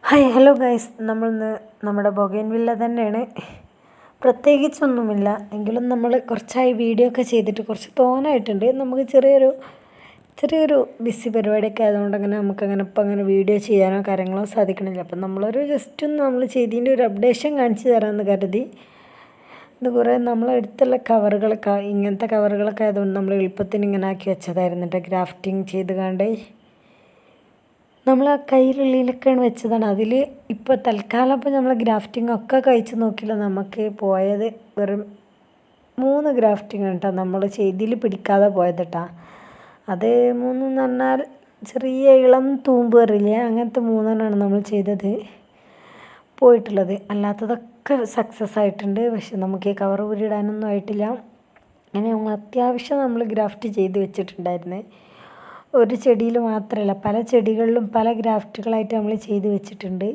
Hi hello guys, നമ്മളിന്ന് നമ്മുടെ bougainvillea തന്നെയാണ്. പ്രത്യേകിച്ചൊന്നുമില്ല എങ്കിലും നമ്മൾ കുറച്ചായി വീഡിയോ ഒക്കെ ചെയ്തിട്ട് കുറച്ച് തോനായിട്ടുണ്ട്. നമുക്ക് ചെറിയൊരു ബിസി പരിപാടിയൊക്കെ ആയതുകൊണ്ട് നമുക്കങ്ങനെ ഇപ്പം അങ്ങനെ വീഡിയോ ചെയ്യാനോ കാര്യങ്ങളോ സാധിക്കണില്ല. അപ്പം നമ്മളൊരു ജസ്റ്റ് ഒന്ന് നമ്മൾ ചെയ്തതിൻ്റെ ഒരു അപ്ഡേഷൻ കാണിച്ചു തരാമെന്ന് കരുതി. ഇത് കുറേ നമ്മളെടുത്തുള്ള കവറുകളൊക്കെ ഇങ്ങനത്തെ കവറുകളൊക്കെ ആയതുകൊണ്ട് നമ്മൾ എളുപ്പത്തിന് ഇങ്ങനെ ആക്കി വെച്ചതായിരുന്നു കേട്ടോ. ഗ്രാഫ്റ്റിംഗ് ചെയ്ത് കണ്ടേ നമ്മൾ ആ കയ്യിലുള്ളിലൊക്കെയാണ് വെച്ചതാണ്. അതിൽ ഇപ്പോൾ തൽക്കാലം ഇപ്പോൾ നമ്മൾ ഗ്രാഫ്റ്റിംഗ് ഒക്കെ കഴിച്ച് നോക്കിയില്ല. നമുക്ക് പോയത് വെറും 3 ഗ്രാഫ്റ്റിംഗ് കേട്ടോ നമ്മൾ ചെയ്തിൽ പിടിക്കാതെ പോയത് കേട്ടോ. അത് 3 എന്ന് പറഞ്ഞാൽ ചെറിയ ഇളം തൂമ്പ് അറിയില്ലേ, അങ്ങനത്തെ 3 നമ്മൾ ചെയ്തത് പോയിട്ടുള്ളത്. അല്ലാത്തതൊക്കെ സക്സസ് ആയിട്ടുണ്ട്. പക്ഷെ നമുക്ക് ഈ കവർ ഊരിടാനൊന്നും ആയിട്ടില്ല. അങ്ങനെ നമ്മൾ അത്യാവശ്യം നമ്മൾ ഗ്രാഫ്റ്റ് ചെയ്ത് വെച്ചിട്ടുണ്ടായിരുന്നു. ഒരു ചെടിയിൽ മാത്രമല്ല, പല ചെടികളിലും പല ഗ്രാഫ്റ്റുകളായിട്ട് നമ്മൾ ചെയ്ത് വെച്ചിട്ടുണ്ട്.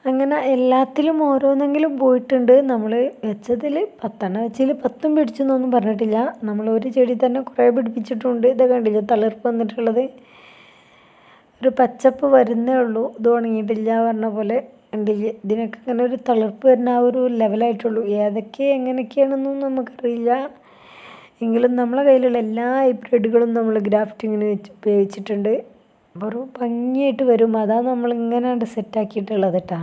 അങ്ങനെ എല്ലാത്തിലും ഓരോന്നെങ്കിലും പോയിട്ടുണ്ട്. നമ്മൾ വെച്ചതിൽ 10 വെച്ചതിൽ 10 പിടിച്ചെന്നൊന്നും പറഞ്ഞിട്ടില്ല. നമ്മൾ ഒരു ചെടി തന്നെ കുറേ പിടിപ്പിച്ചിട്ടുണ്ട്. ഇത് കണ്ടില്ല തളിർപ്പ് വന്നിട്ടുള്ളത്. ഒരു പച്ചപ്പ് വരുന്നേ ഉള്ളൂ, ഇത് ഉണങ്ങിയിട്ടില്ല പറഞ്ഞ പോലെ ഉണ്ടില്ല. ഇതിനൊക്കെ ഇങ്ങനെ ഒരു തളിർപ്പ് വരുന്ന ആ ഒരു ലെവലായിട്ടുള്ളൂ. ഏതൊക്കെ എങ്ങനെയൊക്കെയാണെന്നൊന്നും നമുക്കറിയില്ല. എങ്കിലും നമ്മളെ കയ്യിലുള്ള എല്ലാ ഹൈബ്രിഡുകളും നമ്മൾ ഗ്രാഫ്റ്റിങ്ങിന് ഉപയോഗിച്ചിട്ടുണ്ട്. വെറും ഭംഗിയായിട്ട് വരും. അതാണ് നമ്മളിങ്ങനെ സെറ്റാക്കിയിട്ടുള്ളത് കേട്ടോ.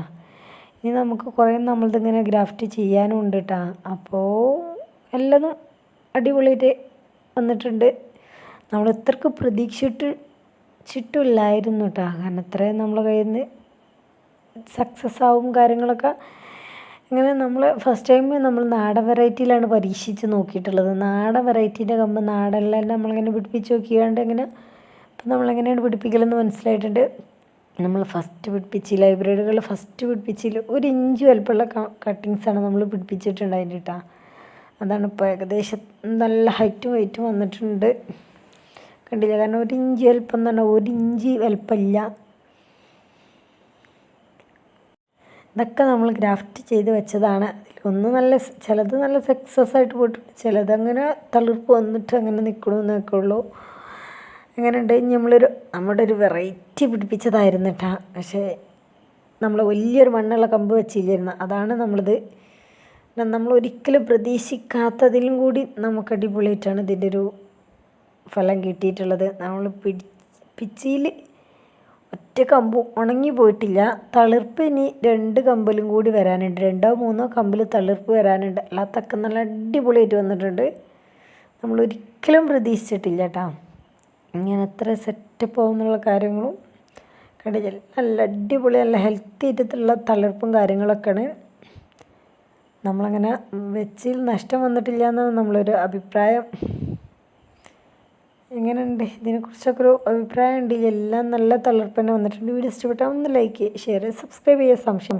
ഇനി നമുക്ക് കുറേ നമ്മളിതിങ്ങനെ ഗ്രാഫ്റ്റ് ചെയ്യാനും ഉണ്ട് കേട്ടോ. അപ്പോൾ എല്ലാതും അടിപൊളിയായിട്ട് വന്നിട്ടുണ്ട്. നമ്മൾ ഇത്രയ്ക്ക് പ്രതീക്ഷിച്ചിട്ടില്ലായിരുന്നു കേട്ടോ. കാരണം ഇത്രയും നമ്മളെ കയ്യിൽ നിന്ന് സക്സസ് ആവും കാര്യങ്ങളൊക്കെ. ഇങ്ങനെ നമ്മൾ ഫസ്റ്റ് ടൈം നമ്മൾ നാടൻ വെറൈറ്റിയിലാണ് പരീക്ഷിച്ച് നോക്കിയിട്ടുള്ളത്. നാടൻ വെറൈറ്റീൻ്റെ കമ്പ് നാടെല്ലാം നമ്മളിങ്ങനെ പിടിപ്പിച്ച് നോക്കിയാണ്ട് ഇങ്ങനെ അപ്പം നമ്മളെങ്ങനെയാണ് പിടിപ്പിക്കലെന്ന് മനസ്സിലായിട്ടുണ്ട്. നമ്മൾ ഫസ്റ്റ് പിടിപ്പിച്ചില്ല, ഹൈബ്രിഡുകൾ ഫസ്റ്റ് പിടിപ്പിച്ചില്ല 1 ഇഞ്ച് വലുപ്പമുള്ള കട്ടിങ്സാണ് നമ്മൾ പിടിപ്പിച്ചിട്ടുണ്ടായിട്ട് കേട്ടോ. അതാണ് ഇപ്പോൾ ഏകദേശം നല്ല ഹൈറ്റും വെയിറ്റും വന്നിട്ടുണ്ട്. കണ്ടില്ല, കാരണം 1 ഇഞ്ച് വലുപ്പം എന്ന് പറഞ്ഞാൽ 1 ഇഞ്ച് വലുപ്പമില്ല. ഇതൊക്കെ നമ്മൾ ഗ്രാഫ്റ്റ് ചെയ്ത് വെച്ചതാണ്. അതിലൊന്ന് ചിലത് നല്ല സക്സസ് ആയിട്ട് പോയിട്ടുണ്ട്, ചിലതങ്ങനെ തളിർപ്പ് വന്നിട്ട് അങ്ങനെ നിൽക്കണമെന്നൊക്കെ ഉള്ളൂ. എങ്ങനെയുണ്ട്, നമ്മുടെ ഒരു വെറൈറ്റി പിടിപ്പിച്ചതായിരുന്നു കേട്ടോ. പക്ഷേ നമ്മൾ വലിയൊരു മണ്ണുള്ള കമ്പ് വെച്ചില്ലായിരുന്നു. അതാണ് നമ്മൾ ഒരിക്കലും പ്രതീക്ഷിക്കാത്തതിലും കൂടി നമുക്ക് അടിപൊളിയായിട്ടാണ് ഇതിൻ്റെ ഒരു ഫലം കിട്ടിയിട്ടുള്ളത്. നമ്മൾ പിച്ചിയിൽ ഒറ്റ കമ്പും ഉണങ്ങി പോയിട്ടില്ല. തളിർപ്പ് ഇനി 2 കമ്പിലും കൂടി വരാനുണ്ട്. 2 3 കമ്പിൽ തളിർപ്പ് വരാനുണ്ട്. അല്ലാത്തൊക്കെ നല്ല അടിപൊളിയായിട്ട് വന്നിട്ടുണ്ട്. നമ്മളൊരിക്കലും പ്രതീക്ഷിച്ചിട്ടില്ല കേട്ടോ ഇങ്ങനെ എത്ര സെറ്റപ്പ് ആവുന്നുള്ള കാര്യങ്ങളും കണ്ടില്ല. നല്ല അടിപൊളി നല്ല ഹെൽത്തി ആയിട്ടുള്ള തളിർപ്പും കാര്യങ്ങളൊക്കെയാണ്. നമ്മളങ്ങനെ വെച്ചിൽ നഷ്ടം വന്നിട്ടില്ല എന്നാണ് നമ്മളൊരു അഭിപ്രായം. എങ്ങനെയുണ്ട്, ഇതിനെക്കുറിച്ചൊക്കെ ഒരു അഭിപ്രായം ഉണ്ട്. എല്ലാം നല്ല തളിർപ്പ് തന്നെ വന്നിട്ടുണ്ട്. വീഡിയോ ഇഷ്ടപ്പെട്ടാൽ ഒന്ന് ലൈക്ക് ചെയ്യുക, ഷെയർ ചെയ്യുക, സബ്സ്ക്രൈബ് ചെയ്യുക. സംശയം